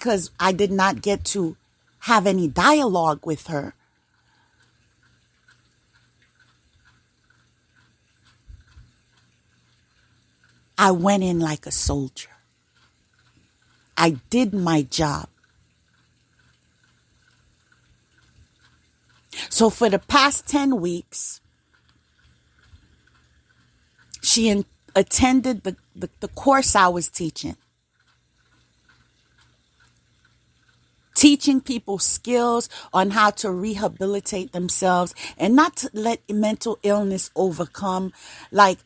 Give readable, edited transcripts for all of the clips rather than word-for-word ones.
because I did not get to have any dialogue with her, I went in like a soldier. I did my job. So for the past 10 weeks, she attended the course I was teaching. Teaching people skills on how to rehabilitate themselves and not to let mental illness overcome, like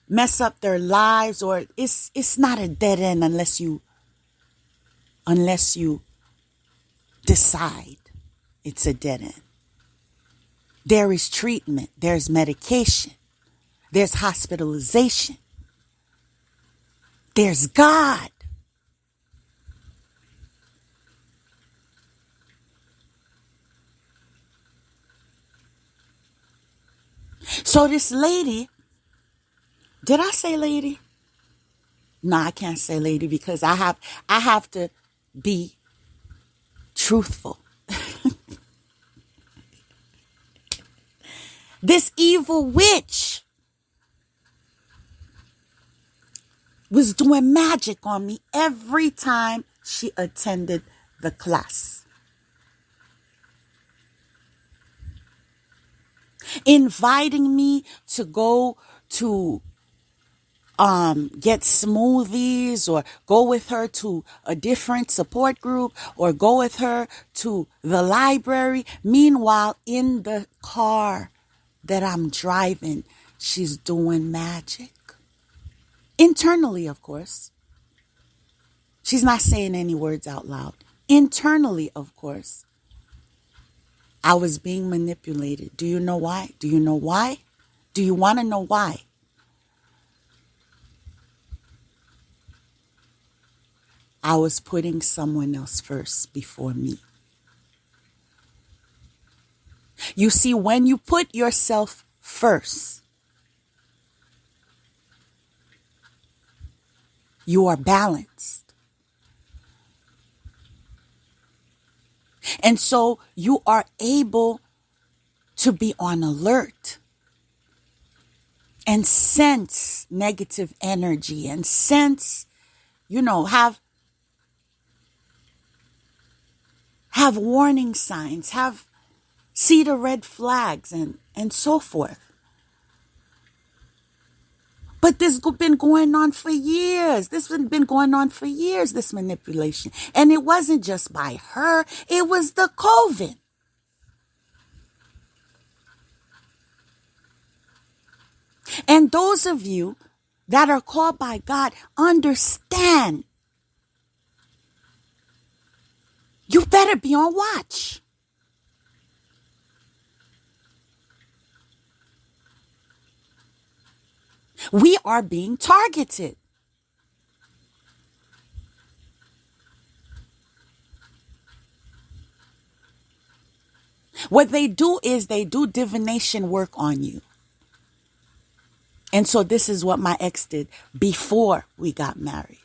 mess up their lives, or it's not a dead end unless you decide it's a dead end. There is treatment, there's medication, there's hospitalization, there's God. So this lady, did I say lady? No, I can't say lady because I have to be truthful. This evil witch was doing magic on me every time she attended the class. Inviting me to go to get smoothies, or go with her to a different support group, or go with her to the library. Meanwhile, in the car that I'm driving, she's doing magic. Internally, of course. She's not saying any words out loud. Internally, of course. I was being manipulated. Do you know why? Do you know why? Do you want to know why? I was putting someone else first before me. You see, when you put yourself first, you are balanced. And so you are able to be on alert and sense negative energy and sense, have warning signs, see the red flags and so forth. But this has been going on for years. This has been going on for years, this manipulation. And it wasn't just by her. It was the COVID. And those of you that are called by God, understand. You better be on watch. We are being targeted. What they do is they do divination work on you. And so this is what my ex did before we got married.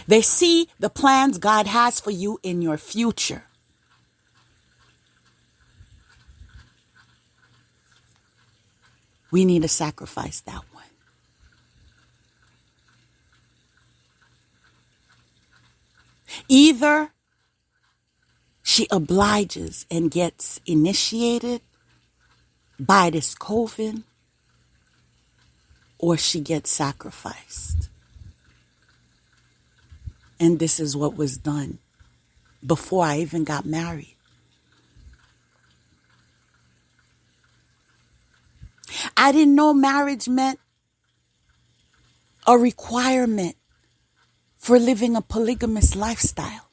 They see the plans God has for you in your future. We need to sacrifice that one. Either she obliges and gets initiated by this coven, or she gets sacrificed. And this is what was done before I even got married. I didn't know marriage meant a requirement for living a polygamous lifestyle.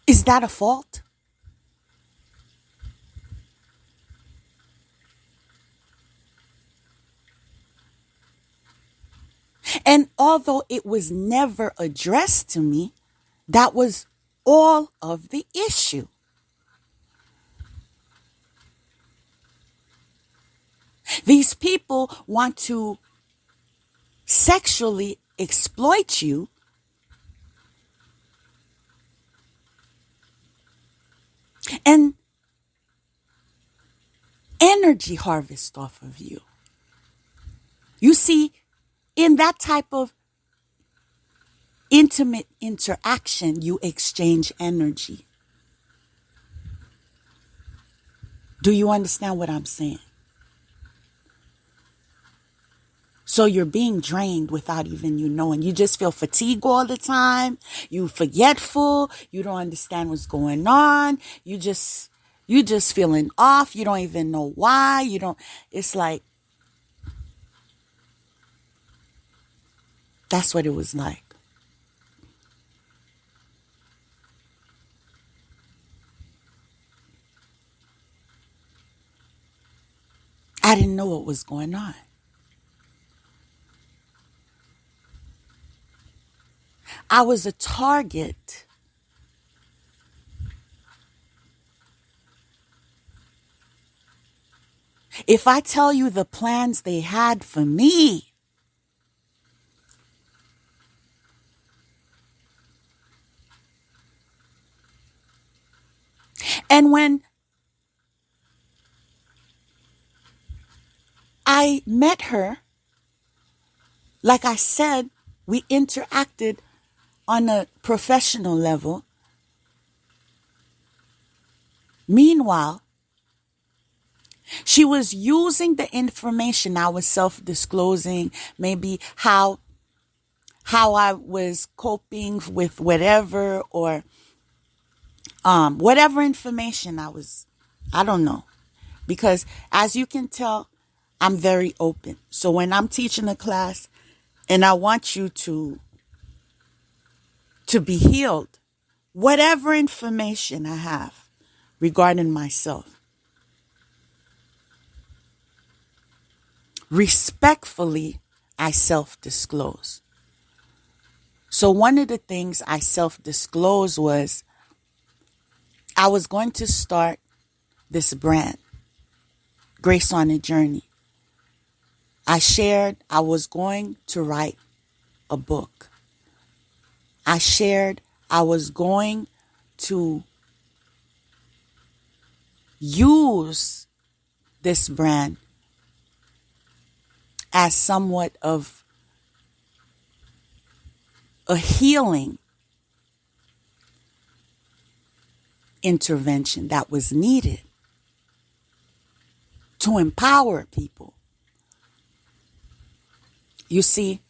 Is that a fault? And although it was never addressed to me, that was all of the issue. These people want to sexually exploit you and energy harvest off of you. You see, in that type of intimate interaction, you exchange energy. Do you understand what I'm saying? So you're being drained without even you knowing. You just feel fatigue all the time. You forgetful. You don't understand what's going on. You just feeling off. You don't even know why. It's like, that's what it was like. I didn't know what was going on. I was a target. If I tell you the plans they had for me, and when I met her, like I said, we interacted on a professional level. Meanwhile, she was using the information I was self-disclosing, maybe how I was coping with whatever, or whatever information I don't know. Because as you can tell, I'm very open. So when I'm teaching a class and I want you to be healed, whatever information I have regarding myself, respectfully, I self-disclose. So one of the things I self-disclosed was I was going to start this brand, Grace on a Journey. I shared I was going to write a book. I shared I was going to use this brand as somewhat of a healing intervention that was needed to empower people. You see,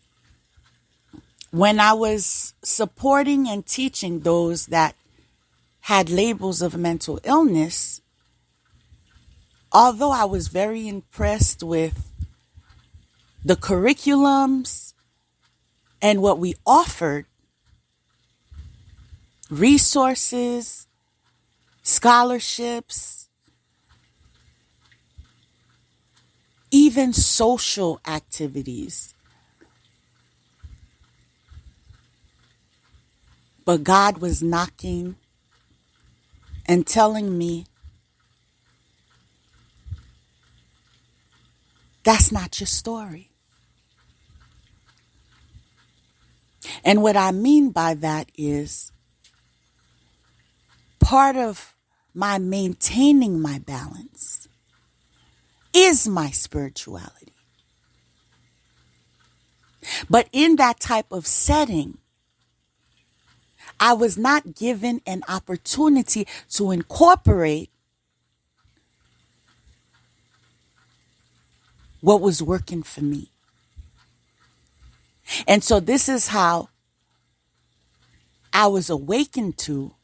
when I was supporting and teaching those that had labels of mental illness, although I was very impressed with the curriculums and what we offered, resources, scholarships, even social activities, but God was knocking and telling me, that's not your story. And what I mean by that is part of my maintaining my balance is my spirituality. But in that type of setting, I was not given an opportunity to incorporate what was working for me. And so this is how I was awakened to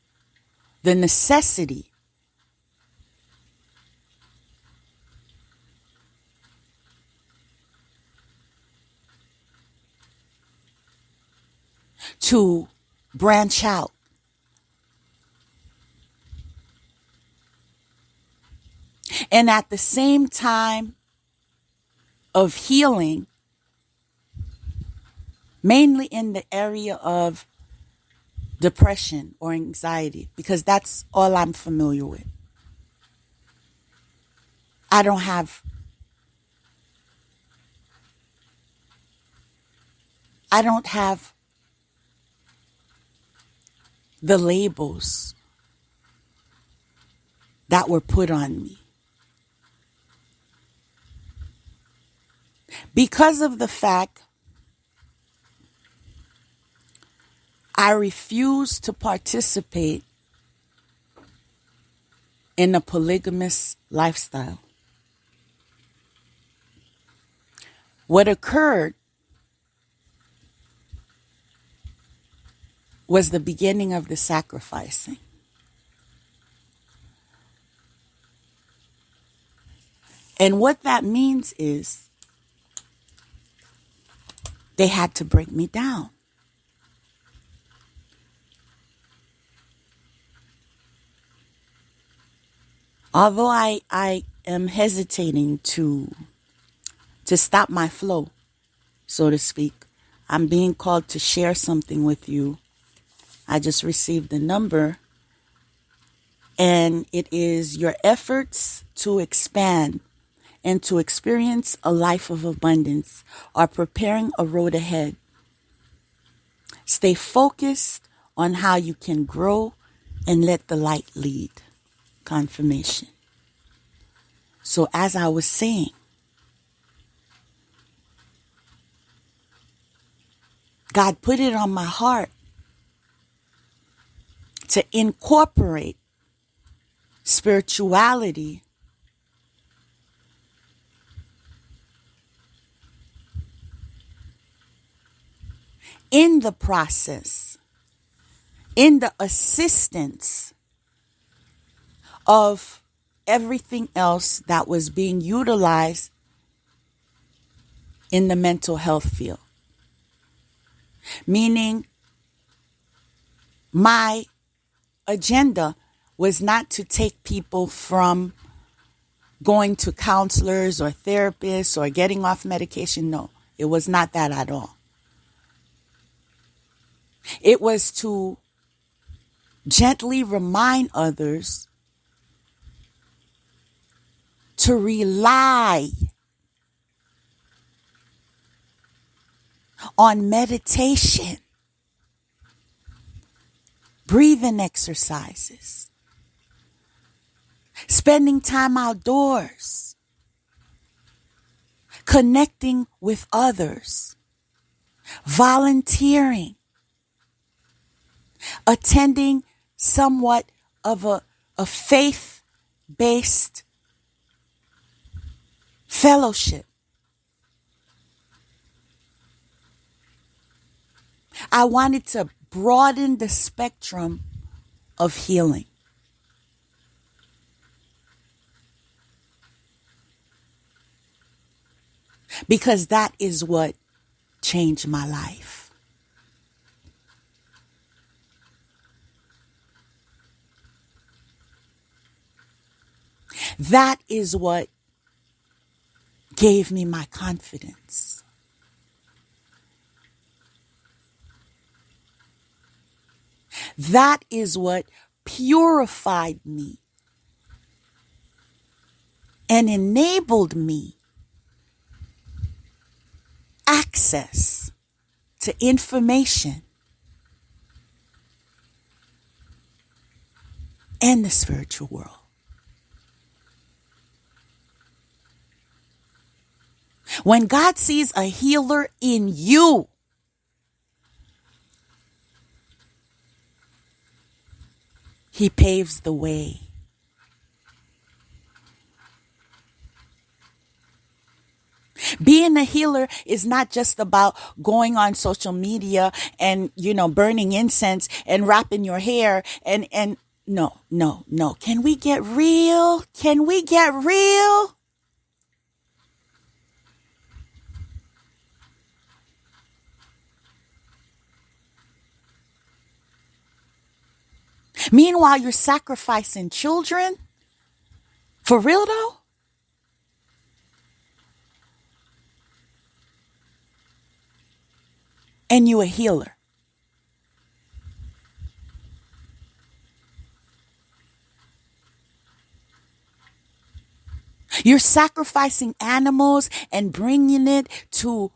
the necessity to branch out. And at the same time of healing, mainly in the area of depression or anxiety, because that's all I'm familiar with. I don't have I don't have the labels that were put on me. Because of the fact I refuse to participate in a polygamous lifestyle. What occurred was the beginning of the sacrificing. And what that means is they had to break me down. Although I am hesitating to stop my flow, so to speak, I'm being called to share something with you. I just received a number, and it is your efforts to expand and to experience a life of abundance are preparing a road ahead. Stay focused on how you can grow and let the light lead. Confirmation. So as I was saying, God put it on my heart to incorporate spirituality in the process, in the assistance of everything else that was being utilized in the mental health field. Meaning, my agenda was not to take people from going to counselors or therapists or getting off medication. No, it was not that at all. It was to gently remind others to rely on meditation, breathing exercises, spending time outdoors, connecting with others, volunteering, attending somewhat of a faith-based fellowship. I wanted to broaden the spectrum of healing. Because that is what changed my life. That is what gave me my confidence. That is what purified me and enabled me access to information and the spiritual world. When God sees a healer in you, He paves the way. Being a healer is not just about going on social media and, burning incense and wrapping your hair and no. Can we get real? Can we get real? Meanwhile, you're sacrificing children? For real though? And you a healer. You're sacrificing animals and bringing it to